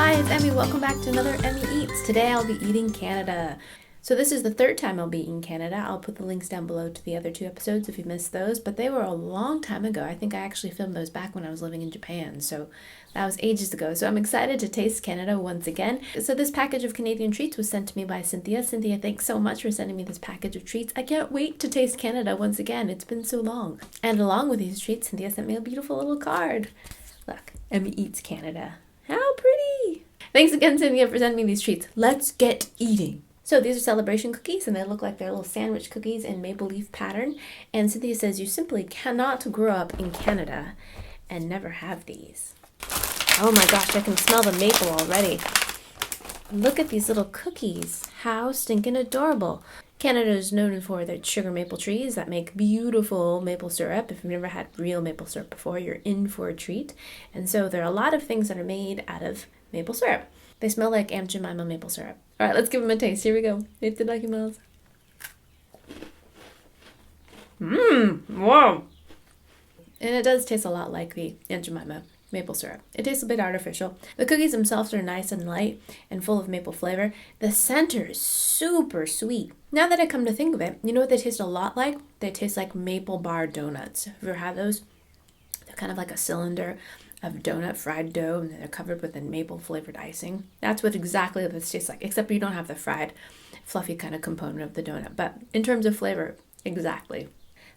Hi, it's Emmy. Welcome back to another Emmy Eats. Today I'll be eating Canada. So this is the third time I'll be eating Canada. I'll put the links down below to the other two episodes if you missed those, but they were a long time ago. I think I actually filmed those back when I was living in Japan, so that was ages ago. So I'm excited to taste Canada once again. So this package of Canadian treats was sent to me by Cynthia. Cynthia, thanks so much for sending me this package of treats. I can't wait to taste Canada once again. It's been so long. And along with these treats, Cynthia sent me a beautiful little card. Look, Emmy Eats Canada. How pretty! Thanks again, Cynthia, for sending me these treats. Let's get eating. So these are celebration cookies, and they look like they're little sandwich cookies in maple leaf pattern. And Cynthia says you simply cannot grow up in Canada and never have these. Oh my gosh, I can smell the maple already. Look at these little cookies. How stinking adorable. Canada is known for their sugar maple trees that make beautiful maple syrup. If you've never had real maple syrup before, you're in for a treat. And so there are a lot of things that are made out of maple syrup. They smell like Aunt Jemima maple syrup. All right, let's give them a taste. Here we go. Itadakimasu. Wow. And it does taste a lot like the Aunt Jemima maple syrup. It tastes a bit artificial. The cookies themselves are nice and light and full of maple flavor. The center is super sweet. Now that I come to think of it, you know what they taste a lot like? They taste like maple bar donuts. Have you ever had those? They're kind of like a cylinder of donut fried dough, and they're covered with a maple flavored icing. That's what exactly this tastes like, except you don't have the fried fluffy kind of component of the donut. But in terms of flavor, exactly.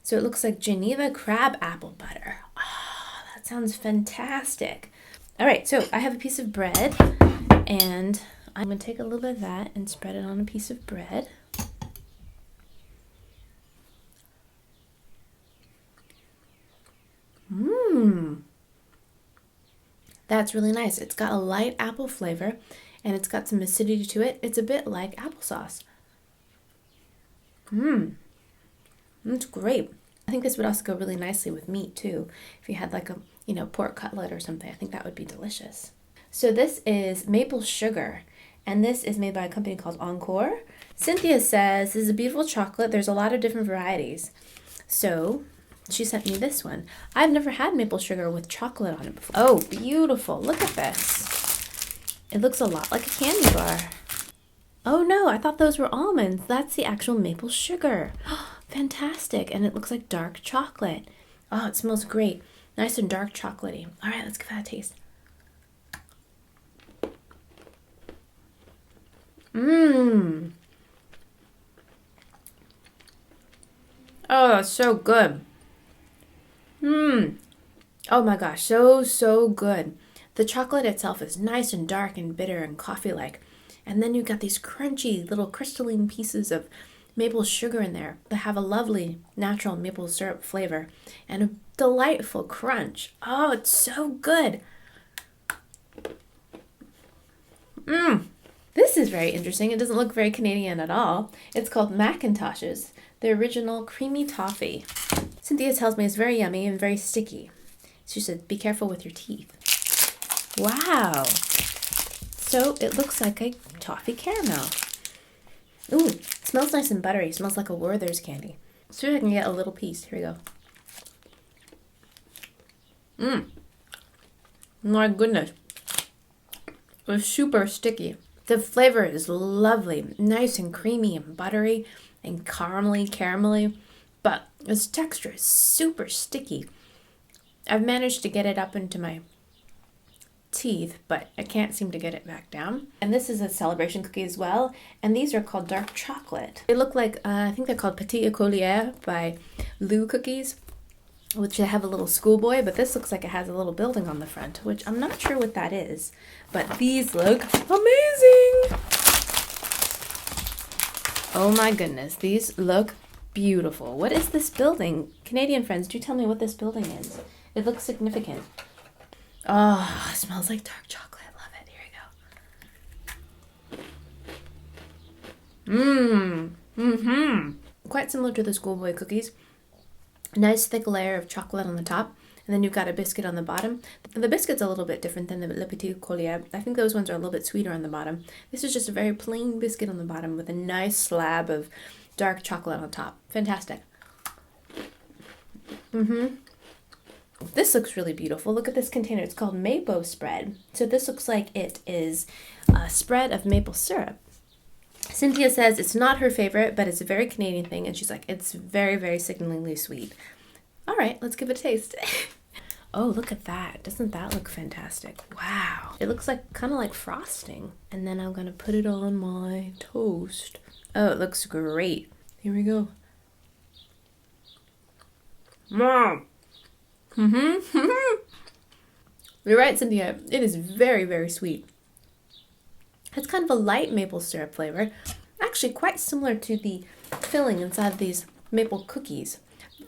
So it looks like Geneva crabapple butter. Oh, that sounds fantastic. All right, so I have a piece of bread, and I'm going to take a little bit of that and spread it on a piece of bread. That's really nice. It's got a light apple flavor, and it's got some acidity to it. It's a bit like applesauce. That's great. I think this would also go really nicely with meat too. If you had like a, pork cutlet or something, I think that would be delicious. So this is maple sugar, and this is made by a company called Encore. Cynthia says this is a beautiful chocolate. There's a lot of different varieties. So she sent me this one. I've never had maple sugar with chocolate on it before. Oh, beautiful. Look at this. It looks a lot like a candy bar. Oh no, I thought those were almonds. That's the actual maple sugar. Fantastic. And it looks like dark chocolate. Oh, it smells great. Nice and dark chocolatey. All right, let's give that a taste. Oh, that's so good. Oh my gosh, so good. The chocolate itself is nice and dark and bitter and coffee-like. And then you've got these crunchy little crystalline pieces of maple sugar in there that have a lovely natural maple syrup flavor and a delightful crunch. Oh, it's so good. This is very interesting. It doesn't look very Canadian at all. It's called Mackintoshes, the original creamy toffee. Cynthia tells me it's very yummy and very sticky. She said, be careful with your teeth. Wow. So it looks like a toffee caramel. Ooh, it smells nice and buttery. It smells like a Werther's candy. See if I can get a little piece. Here we go. My goodness. It's super sticky. The flavor is lovely. Nice and creamy and buttery and caramelly. But its texture is super sticky. I've managed to get it up into my teeth, but I can't seem to get it back down. And this is a celebration cookie as well, and these are called dark chocolate. They look like, I think they're called Petit Écolier by Lou Cookies, which have a little schoolboy, but this looks like it has a little building on the front, which I'm not sure what that is, but these look amazing. Oh my goodness, these look beautiful. What is this building? Canadian friends, do tell me what this building is. It looks significant. Oh, it smells like dark chocolate. Love it. Here we go. Quite similar to the schoolboy cookies. Nice thick layer of chocolate on the top, and then you've got a biscuit on the bottom. The biscuit's a little bit different than the Le Petit Collier. I think those ones are a little bit sweeter on the bottom. This is just a very plain biscuit on the bottom with a nice slab of dark chocolate on top. Fantastic. This looks really beautiful. Look at this container. It's called Maple Spread. So this looks like it is a spread of maple syrup. Cynthia says it's not her favorite, but it's a very Canadian thing. And she's like, it's very, very sickeningly sweet. All right, let's give it a taste. Oh, look at that. Doesn't that look fantastic? Wow. It looks like kind of like frosting. And then I'm going to put it on my toast. Oh, it looks great. Here we go. Mom. You're right, Cynthia. It is very, very sweet. It's kind of a light maple syrup flavor. Actually, quite similar to the filling inside of these maple cookies.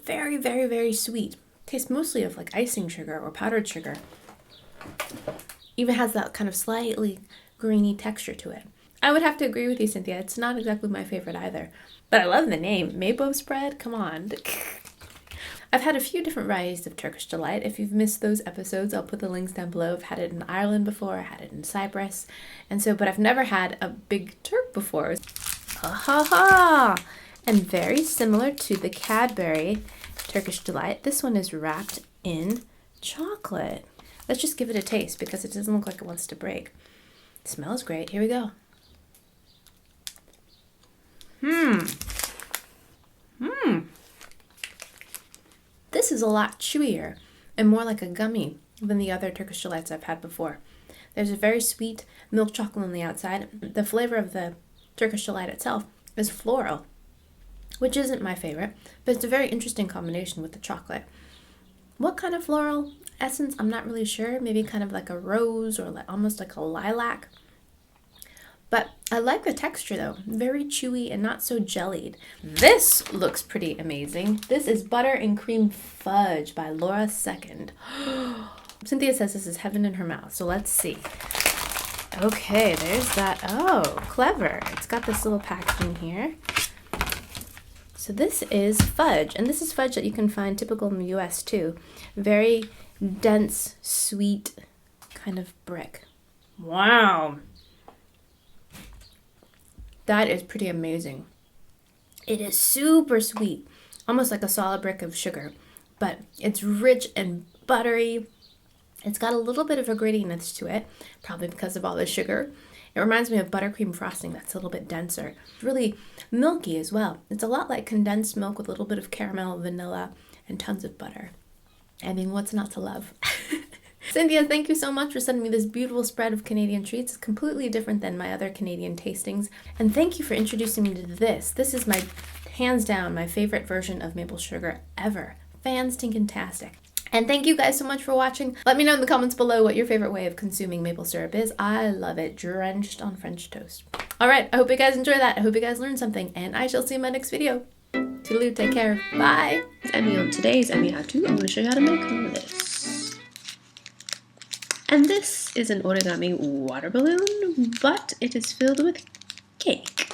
Very, very, very sweet. Tastes mostly of like icing sugar or powdered sugar. Even has that kind of slightly grainy texture to it. I would have to agree with you, Cynthia. It's not exactly my favorite either. But I love the name. Maple Spread? Come on. I've had a few different varieties of Turkish Delight. If you've missed those episodes, I'll put the links down below. I've had it in Ireland before, I had it in Cyprus, but I've never had a big Turk before. Ha ha ha! And very similar to the Cadbury Turkish Delight, this one is wrapped in chocolate. Let's just give it a taste because it doesn't look like it wants to break. It smells great. Here we go. This is a lot chewier and more like a gummy than the other Turkish Delights I've had before. There's a very sweet milk chocolate on the outside. The flavor of the Turkish Delight itself is floral, which isn't my favorite, but it's a very interesting combination with the chocolate. What kind of floral essence? I'm not really sure. Maybe kind of like a rose or almost like a lilac. But I like the texture though. Very chewy and not so jellied. This looks pretty amazing. This is Butter and Cream Fudge by Laura Second. Cynthia says this is heaven in her mouth, so let's see. Okay, there's that. Oh, clever. It's got this little packaging here. So this is fudge, and this is fudge that you can find typical in the US too. Very dense, sweet kind of brick. Wow. That is pretty amazing. It is super sweet, almost like a solid brick of sugar, but it's rich and buttery. It's got a little bit of a grittiness to it, probably because of all the sugar. It reminds me of buttercream frosting that's a little bit denser. It's really milky as well. It's a lot like condensed milk with a little bit of caramel, vanilla, and tons of butter. I mean, what's not to love? Cynthia, thank you so much for sending me this beautiful spread of Canadian treats. It's completely different than my other Canadian tastings. And thank you for introducing me to this. This is hands down, my favorite version of maple sugar ever. Fan-stinkin-tastic. And thank you guys so much for watching. Let me know in the comments below what your favorite way of consuming maple syrup is. I love it, drenched on French toast. All right, I hope you guys enjoy that. I hope you guys learned something, and I shall see you in my next video. Toodaloo, take care, bye. It's Emmy. On today's Emmy How To, I'm going to show you how to make this. And this is an origami water balloon, but it is filled with cake.